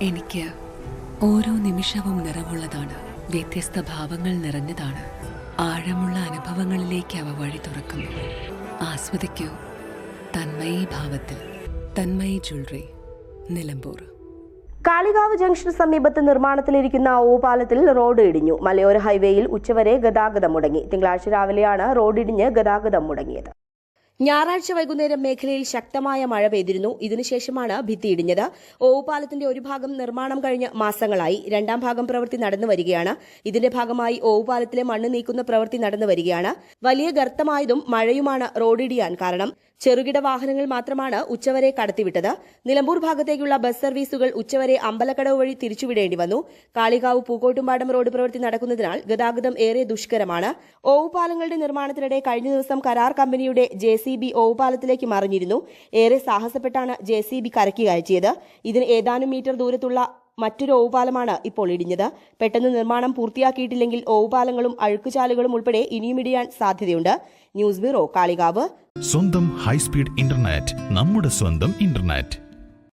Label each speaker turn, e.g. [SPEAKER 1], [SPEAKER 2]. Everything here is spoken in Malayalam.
[SPEAKER 1] എനിക്ക് ഓരോ നിമിഷവും നിറവുള്ളതാണ്. വ്യത്യസ്ത ഭാവങ്ങൾ നിറഞ്ഞതാണ്. ആഴമുള്ള അനുഭവങ്ങളിലേക്ക് അവ വഴി തുറക്കുന്നു. ആസ്വദിക്കൂ തന്മയി ഭാവത്തിൽ. തന്മയി ജ്വല്ലറി, നിലമ്പൂർ.
[SPEAKER 2] കാളികാവ് ജംഗ്ഷന് സമീപത്ത് നിർമ്മാണത്തിലിരിക്കുന്ന ഓവുപാലത്തിൽ റോഡ് ഇടിഞ്ഞു. മലയോര ഹൈവേയിൽ ഉച്ചവരെ ഗതാഗതം മുടങ്ങി. തിങ്കളാഴ്ച രാവിലെയാണ് റോഡ് ഇടിഞ്ഞ് ഗതാഗതം മുടങ്ങിയത്. ഞായറാഴ്ച വൈകുന്നേരം മേഖലയിൽ ശക്തമായ മഴ പെയ്തിരുന്നു. ഇതിനുശേഷമാണ് ഭിത്തി ഇടിഞ്ഞത്. ഓവുപാലത്തിന്റെ ഒരു ഭാഗം നിർമ്മാണം കഴിഞ്ഞ് മാസങ്ങളായി. രണ്ടാം ഭാഗം പ്രവൃത്തി നടന്നു വരികയാണ്. ഇതിന്റെ ഭാഗമായി ഓവുപാലത്തിലെ മണ്ണ് നീക്കുന്ന പ്രവൃത്തി നടന്നു വരികയാണ്. വലിയ ഗർത്തമായതും മഴയുമാണ് റോഡിടിയാൻ കാരണം. ചെറുകിട വാഹനങ്ങൾ മാത്രമാണ് ഉച്ചവരെ കടത്തിവിട്ടത്. നിലമ്പൂർ ഭാഗത്തേക്കുള്ള ബസ് സർവീസുകൾ ഉച്ചവരെ അമ്പലക്കടവ് വഴി തിരിച്ചുവിടേണ്ടി വന്നു. കാളികാവ് പൂക്കോട്ടുംപാടം റോഡ് പ്രവൃത്തി നടക്കുന്നതിനാൽ ഗതാഗതം ഏറെ ദുഷ്കരമാണ്. ഓവുപാലങ്ങളുടെ നിർമ്മാണത്തിനിടെ കഴിഞ്ഞ ദിവസം കരാർ കമ്പനിയുടെ JCB ഓവുപാലത്തിലേക്ക് മറിഞ്ഞിരുന്നു. ഏറെ സാഹസപ്പെട്ടാണ് JCB കരക്കി കയറ്റിയത്. ഇതിന് ഏതാനും മീറ്റർ ദൂരത്തുള്ള മറ്റൊരു ഓവുപാലമാണ് ഇപ്പോൾ ഇടിഞ്ഞത്. പെട്ടെന്ന് നിർമ്മാണം പൂർത്തിയാക്കിയിട്ടില്ലെങ്കിൽ ഓവുപാലങ്ങളും അഴുക്കുചാലുകളും ഉൾപ്പെടെ ഇനിയും ഇടിയാൻ സാധ്യതയുണ്ട്. News bureau, Kalikavu.
[SPEAKER 3] സ്വന്തം ഹൈസ്പീഡ് ഇന്റർനെറ്റ്, നമ്മുടെ സ്വന്തം ഇന്റർനെറ്റ്.